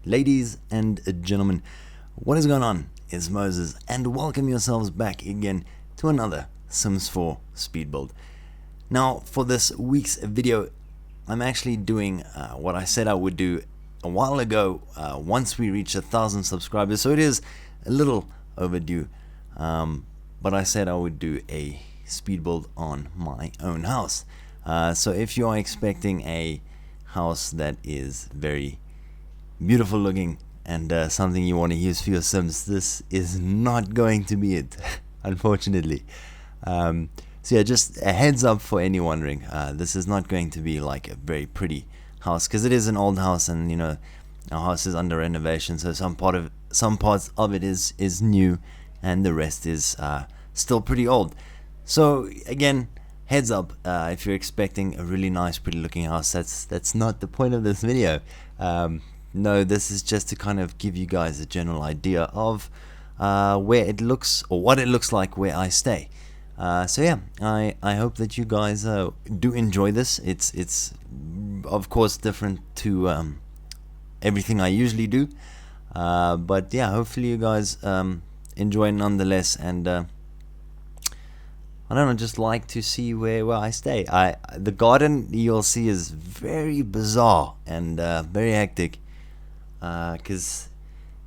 Ladies and gentlemen, what is going on? It's Moses, and welcome yourselves back again to another Sims 4 speed build. Now, for this week's video, I'm actually doing what I said I would do a while ago once we reach 1,000 subscribers, so it is a little overdue, but I said I would do a speed build on my own house. So if you are expecting a house that is very beautiful looking and something you want to use for your Sims, this is not going to be it, unfortunately. So yeah, just a heads up for any wondering, this is not going to be like a very pretty house, because it is an old house, and you know, our house is under renovation, so some parts of it is new and the rest is still pretty old. So again, heads up, if you're expecting a really nice pretty looking house, that's not the point of this video. No, this is just to kind of give you guys a general idea of where it looks, or what it looks like where I stay. So yeah, I hope that you guys do enjoy this. It's of course different to everything I usually do, but yeah, hopefully you guys enjoy nonetheless, and I don't know, just like to see where I stay. The garden you'll see is very bizarre and very hectic, because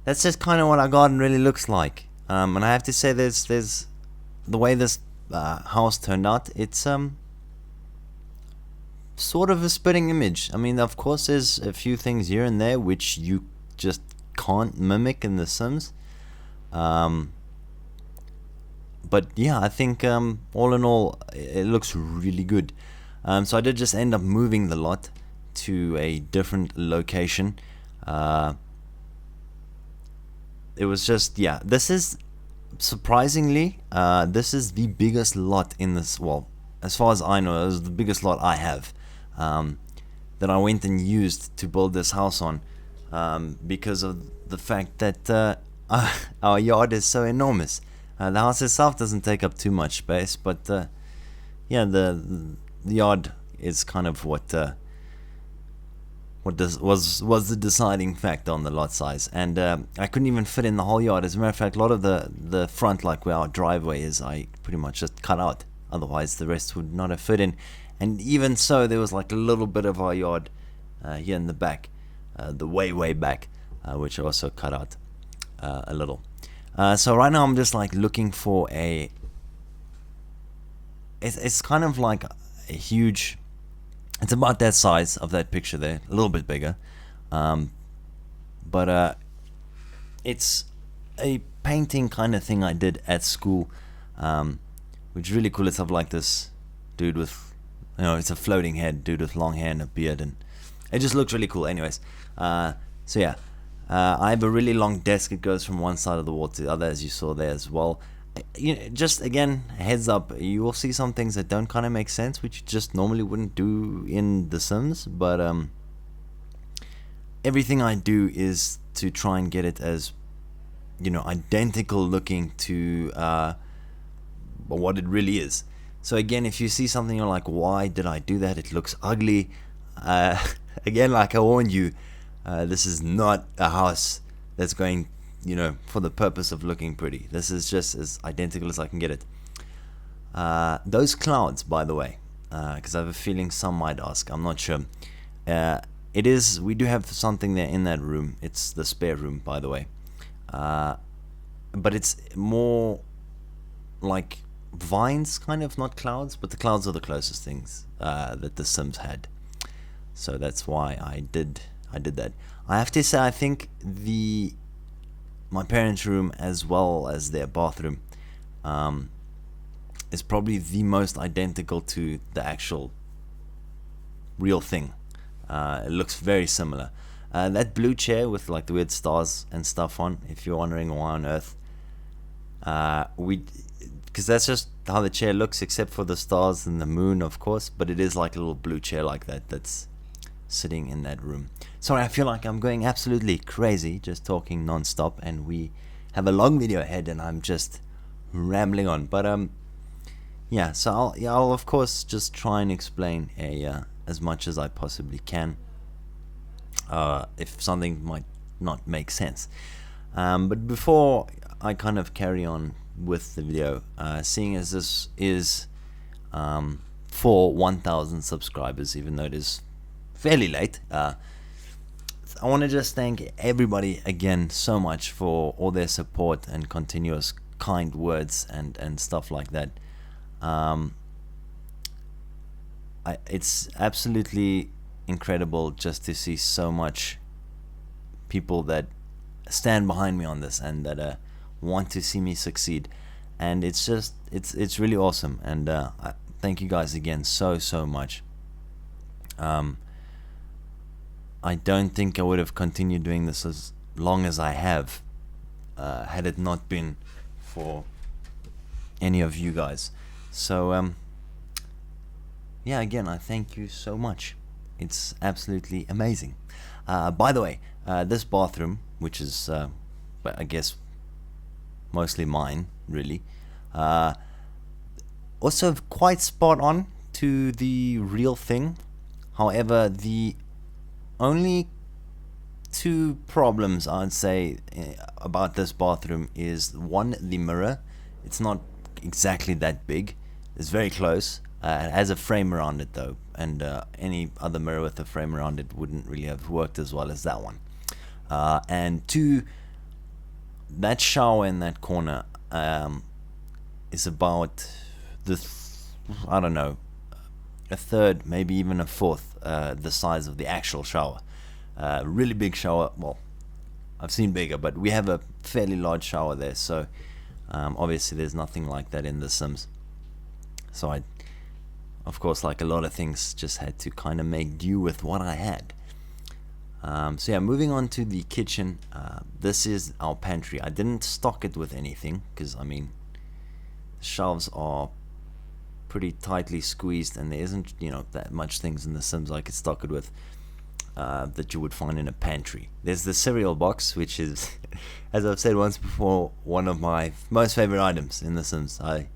that's just kind of what our garden really looks like. And I have to say, there's the way this house turned out, it's sort of a spitting image. I mean, of course there's a few things here and there which you just can't mimic in The Sims, but yeah, I think all in all it looks really good. So I did just end up moving the lot to a different location. It was just, yeah, this is surprisingly this is the biggest lot in this, well, as far as I know, it was the biggest lot I have that I went and used to build this house on, because of the fact that our yard is so enormous. The house itself doesn't take up too much space, but yeah, the yard is kind of what was the deciding factor on the lot size. And I couldn't even fit in the whole yard. As a matter of fact, a lot of the front, like where our driveway is, I pretty much just cut out, otherwise the rest would not have fit in. And even so, there was like a little bit of our yard here in the back, the way back, which I also cut out a little. So right now I'm just like looking for it's kind of like a huge, it's about that size of that picture there, a little bit bigger, but it's a painting kind of thing I did at school, which is really cool. It's of like this dude with, you know, it's a floating head dude with long hair and a beard, and it just looks really cool. Anyways, so yeah, I have a really long desk. It goes from one side of the wall to the other, as you saw there as well. You know, just again, heads up, you will see some things that don't kind of make sense, which you just normally wouldn't do in The Sims, but everything I do is to try and get it as, you know, identical looking to what it really is. So again, if you see something you're like, why did I do that, it looks ugly, again, like I warned you, this is not a house that's going, you know, for the purpose of looking pretty. This is just as identical as I can get it. Those clouds, by the way, because I have a feeling some might ask, I'm not sure. It is, we do have something there in that room. It's the spare room, by the way. But it's more like vines, kind of, not clouds, but the clouds are the closest things that The Sims had. So that's why I did that. I have to say, I think my parents' room, as well as their bathroom, is probably the most identical to the actual real thing. It looks very similar. That blue chair with like the weird stars and stuff on, if you're wondering why on earth, because that's just how the chair looks, except for the stars and the moon, of course, but it is like a little blue chair like that's sitting in that room. Sorry, I feel like I'm going absolutely crazy just talking non-stop, and we have a long video ahead and I'm just rambling on, but yeah, so I'll of course just try and explain as much as I possibly can. If something might not make sense. But before I kind of carry on with the video, seeing as this is for 1,000 subscribers, even though it is fairly late, I want to just thank everybody again so much for all their support and continuous kind words and stuff like that. It's absolutely incredible just to see so much people that stand behind me on this and that want to see me succeed, and it's really awesome, and I thank you guys again so much. I don't think I would have continued doing this as long as I have had it not been for any of you guys. So yeah, again, I thank you so much. It's absolutely amazing. By the way, this bathroom, which is I guess mostly mine, really, also quite spot on to the real thing. However, the only two problems I'd say about this bathroom is, one, the mirror. It's not exactly that big. It's very close. It has a frame around it though, and any other mirror with a frame around it wouldn't really have worked as well as that one. And two, that shower in that corner is about I don't know, a third, maybe even a fourth the size of the actual shower. Really big shower. Well, I've seen bigger, but we have a fairly large shower there, so obviously there's nothing like that in The Sims. So I, of course, like a lot of things, just had to kind of make do with what I had. So yeah, moving on to the kitchen. This is our pantry. I didn't stock it with anything because, I mean, the shelves are pretty tightly squeezed and there isn't, you know, that much things in The Sims I could stock it with that you would find in a pantry. There's the cereal box, which is, as I've said once before, one of my most favorite items in The Sims. I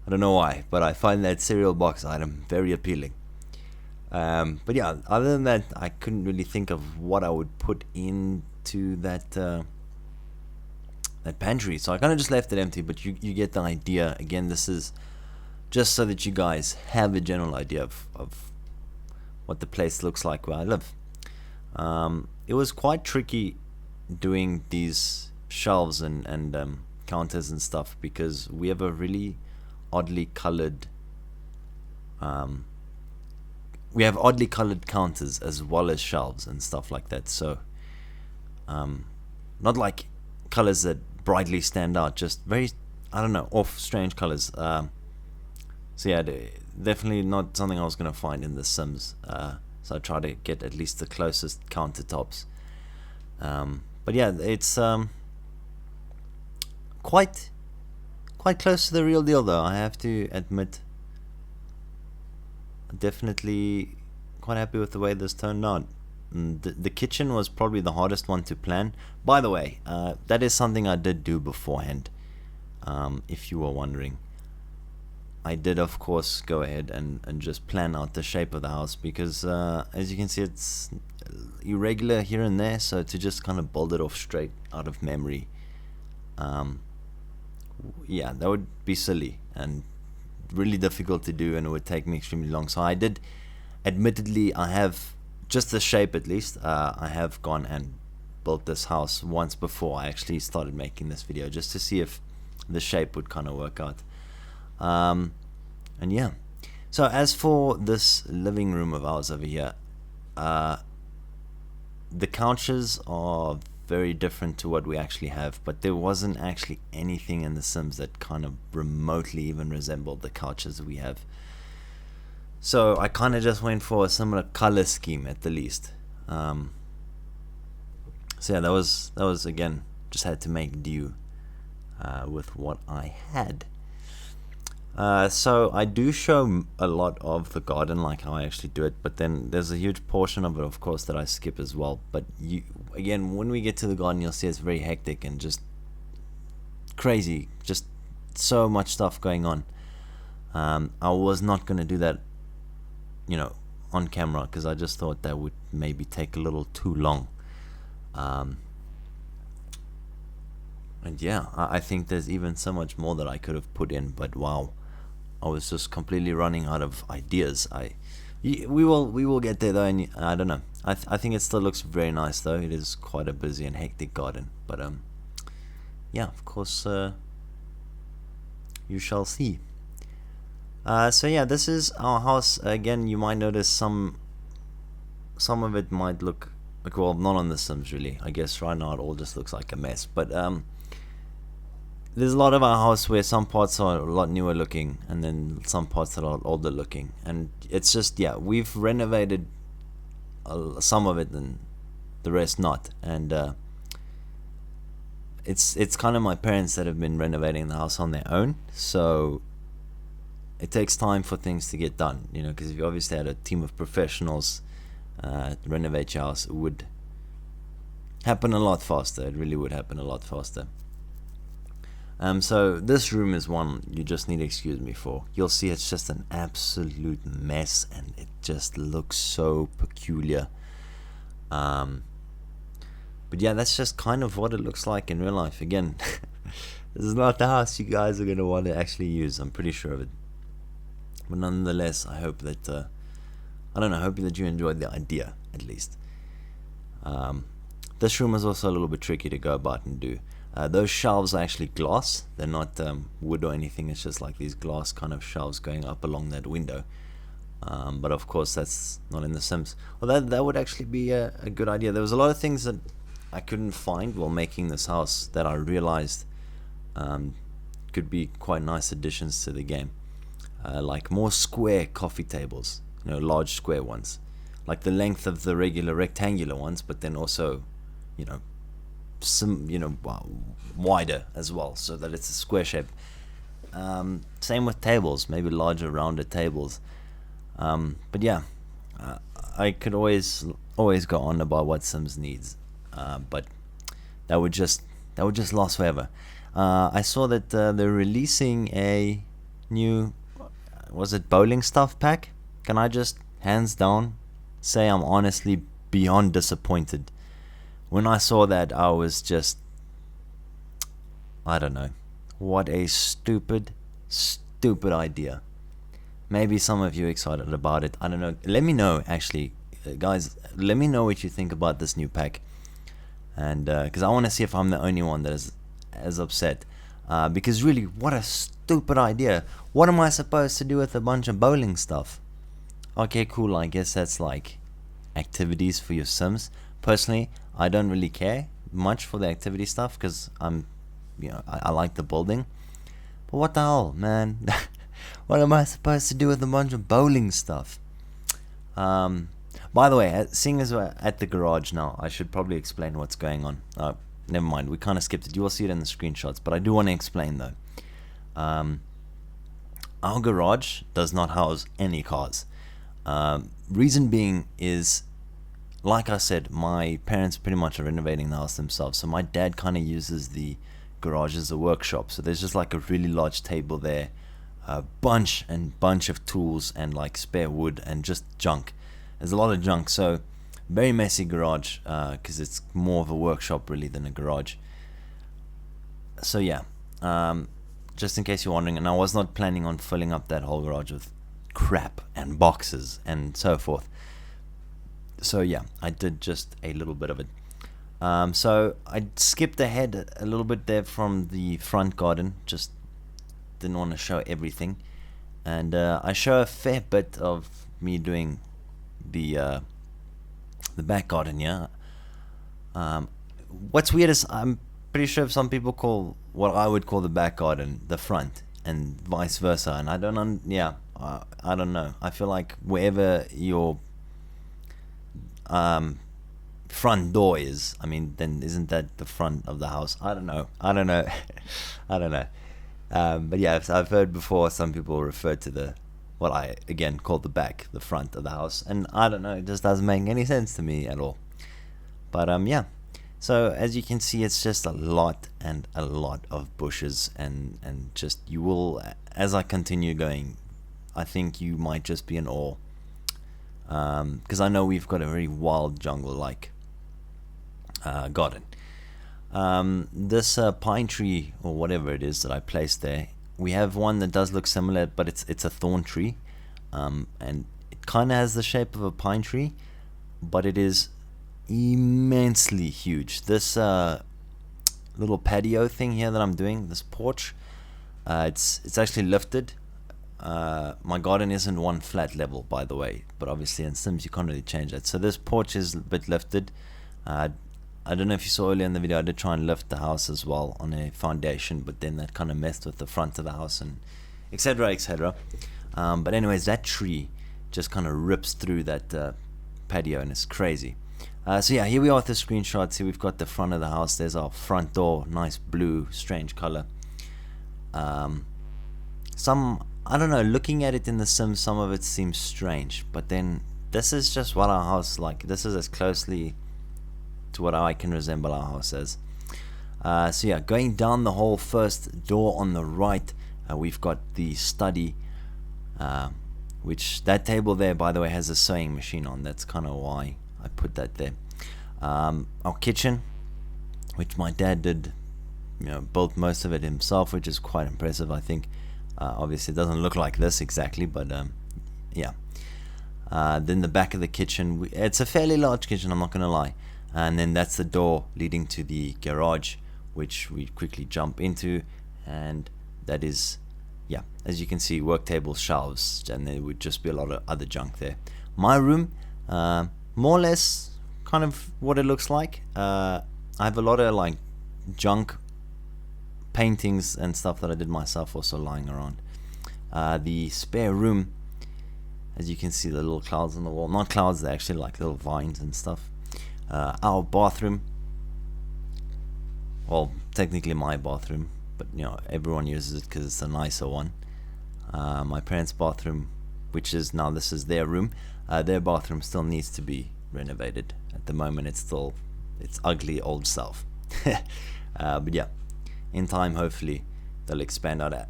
don't know why, but I find that cereal box item very appealing. But yeah, other than that, I couldn't really think of what I would put into that that pantry, so I kind of just left it empty. But you get the idea. Again, this is just so that you guys have a general idea of what the place looks like where I live. It was quite tricky doing these shelves and counters and stuff because we have a really oddly colored we have oddly colored counters as well as shelves and stuff like that. So not like colors that brightly stand out, just very, I don't know, off, strange colors. So yeah, definitely not something I was gonna find in The Sims. So I try to get at least the closest countertops. But yeah, it's quite close to the real deal though, I have to admit. Definitely quite happy with the way this turned out. The kitchen was probably the hardest one to plan. By the way, that is something I did do beforehand, if you were wondering. I did, of course, go ahead and just plan out the shape of the house because, as you can see, it's irregular here and there, so to just kind of build it off straight out of memory, yeah, that would be silly and really difficult to do, and it would take me extremely long. So I did, admittedly, I have just the shape at least. I have gone and built this house once before I actually started making this video, just to see if the shape would kind of work out. And yeah, so as for this living room of ours over here, the couches are very different to what we actually have, but there wasn't actually anything in The Sims that kind of remotely even resembled the couches we have. So I kind of just went for a similar color scheme at the least. So yeah, that was again, just had to make do with what I had. So I do show a lot of the garden, like how I actually do it, but then there's a huge portion of it, of course, that I skip as well. But again, when we get to the garden, you'll see it's very hectic and just crazy, just so much stuff going on. I was not going to do that, you know, on camera, because I just thought that would maybe take a little too long. And yeah, I think there's even so much more that I could have put in, but wow, I was just completely running out of ideas. We will get there though, and I don't know. I think it still looks very nice though. It is quite a busy and hectic garden, but yeah, of course, you shall see. So yeah, this is our house. Again, you might notice some of it might look like, well, not on the Sims really. I guess right now it all just looks like a mess. But there's a lot of our house where some parts are a lot newer looking, and then some parts that are older looking, and it's just, yeah, we've renovated some of it and the rest not, and it's kind of my parents that have been renovating the house on their own, so it takes time for things to get done, because if you obviously had a team of professionals renovate your house, it would happen a lot faster. It really would happen a lot faster. So this room is one you just need to excuse me for. You'll see it's just an absolute mess, and it just looks so peculiar. But yeah, that's just kind of what it looks like in real life. Again, this is not the house you guys are going to want to actually use, I'm pretty sure of it. But nonetheless, I hope that I don't know, I hope that you enjoyed the idea at least. This room is also a little bit tricky to go about and do. Those shelves are actually glass. They're not wood or anything. It's just like these glass kind of shelves going up along that window. But of course, that's not in The Sims. Well, that would actually be a good idea. There was a lot of things that I couldn't find while making this house that I realized could be quite nice additions to the game. Like more square coffee tables, large square ones, like the length of the regular rectangular ones, but then also, some wider as well, so that it's a square shape. Same with tables, maybe larger rounded tables. But yeah, I could always go on about what Sims needs, but that would just last forever. I saw that they're releasing a new, was it bowling stuff pack? Can I just hands down say I'm honestly beyond disappointed. When I saw that, I was just, I don't know, what a stupid idea. Maybe some of you are excited about it. I don't know. Let me know, actually, guys. Let me know what you think about this new pack, and because I want to see if I'm the only one that is as upset. Because really, what a stupid idea. What am I supposed to do with a bunch of bowling stuff? Okay, cool. I guess that's like activities for your Sims. Personally, I don't really care much for the activity stuff because I like the building. But what the hell, man? What am I supposed to do with a bunch of bowling stuff? By the way, seeing as we're at the garage now, I should probably explain what's going on. Never mind, we kind of skipped it. You will see it in the screenshots, but I do want to explain though. Our garage does not house any cars. Reason being is, like I said, my parents pretty much are renovating the house themselves, so my dad kind of uses the garage as a workshop. So there's just like a really large table there, a bunch of tools and like spare wood and just junk. There's a lot of junk, so very messy garage, because it's more of a workshop really than a garage. So yeah, just in case you're wondering, and I was not planning on filling up that whole garage with crap and boxes and so forth. So yeah, I did just a little bit of it. So I skipped ahead a little bit there from the front garden, just didn't want to show everything, and I show a fair bit of me doing the back garden. Yeah. What's weird is I'm pretty sure some people call what I would call the back garden the front, and vice versa. And I don't I don't know. I feel like wherever your front door is, I mean, then isn't that the front of the house? I don't know. I don't know. But yeah, I've heard before some people refer to what I again call the back, the front of the house, and I don't know, it just doesn't make any sense to me at all. But yeah, so as you can see, it's just a lot of bushes, and just, you will, as I continue going, I think you might just be in awe, because I know we've got a very wild jungle like garden. This pine tree or whatever it is that I placed there, we have one that does look similar, but it's a thorn tree, and it kind of has the shape of a pine tree, but it is immensely huge. This little patio thing here that I'm doing, this porch, it's actually lifted. My garden isn't one flat level, by the way, but obviously in Sims you can't really change that. So this porch is a bit lifted. I don't know if you saw earlier in the video, I did try and lift the house as well on a foundation, but then that kind of messed with the front of the house and etc, etc. But anyways, that tree just kind of rips through that patio, and it's crazy. So yeah, here we are with the screenshots. Here we've got the front of the house. There's our front door, nice blue, strange color. I don't know, looking at it in The Sims, some of it seems strange, but then this is just what our house like. This is as closely to what I can resemble our house as. So yeah, going down the whole first door on the right, we've got the study, which that table there, by the way, has a sewing machine on. That's kind of why I put that there. Our kitchen, which my dad did, built most of it himself, which is quite impressive, I think. Obviously it doesn't look like this exactly, but yeah. Then the back of the kitchen, it's a fairly large kitchen, I'm not gonna lie. And then that's the door leading to the garage, which we quickly jump into, and that is, yeah, as you can see, work tables, shelves, and there would just be a lot of other junk there. My room, more or less kind of what it looks like. I have a lot of like junk paintings and stuff that I did myself also lying around. The spare room, as you can see, the little clouds on the wall, not clouds, they're actually like little vines and stuff. Our bathroom, well, technically my bathroom, but everyone uses it because it's a nicer one. My parents' bathroom, which is now, this is their room, their bathroom still needs to be renovated. At the moment it's still its ugly old self. But yeah, in time hopefully they'll expand on it.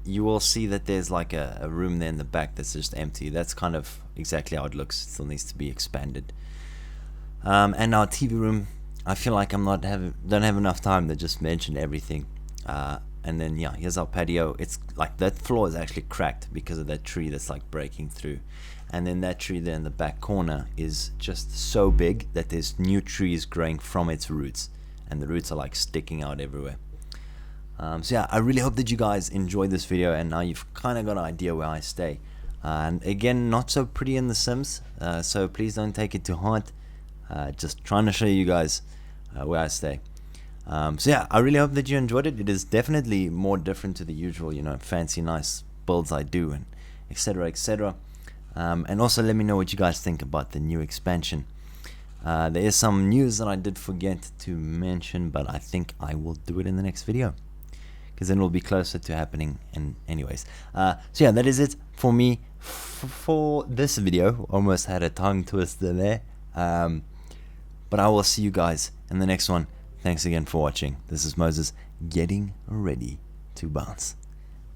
You will see that there's like a room there in the back that's just empty. That's kind of exactly how it looks. It still needs to be expanded. And our TV room, I feel like don't have enough time to just mention everything. And then yeah, here's our patio. It's like that floor is actually cracked because of that tree that's like breaking through. And then that tree there in the back corner is just so big that there's new trees growing from its roots, and the roots are like sticking out everywhere. So yeah, I really hope that you guys enjoyed this video, and now you've kind of got an idea where I stay. And again, not so pretty in The Sims, so please don't take it to heart. Just trying to show you guys where I stay. So yeah, I really hope that you enjoyed it. It is definitely more different to the usual, fancy nice builds I do, and etc, etc. And also let me know what you guys think about the new expansion. There is some news that I did forget to mention, but I think I will do it in the next video, because then we'll be closer to happening. And anyways, so yeah, that is it for me for this video. Almost had a tongue twister there. But I will see you guys in the next one. Thanks again for watching. This is Moses getting ready to bounce.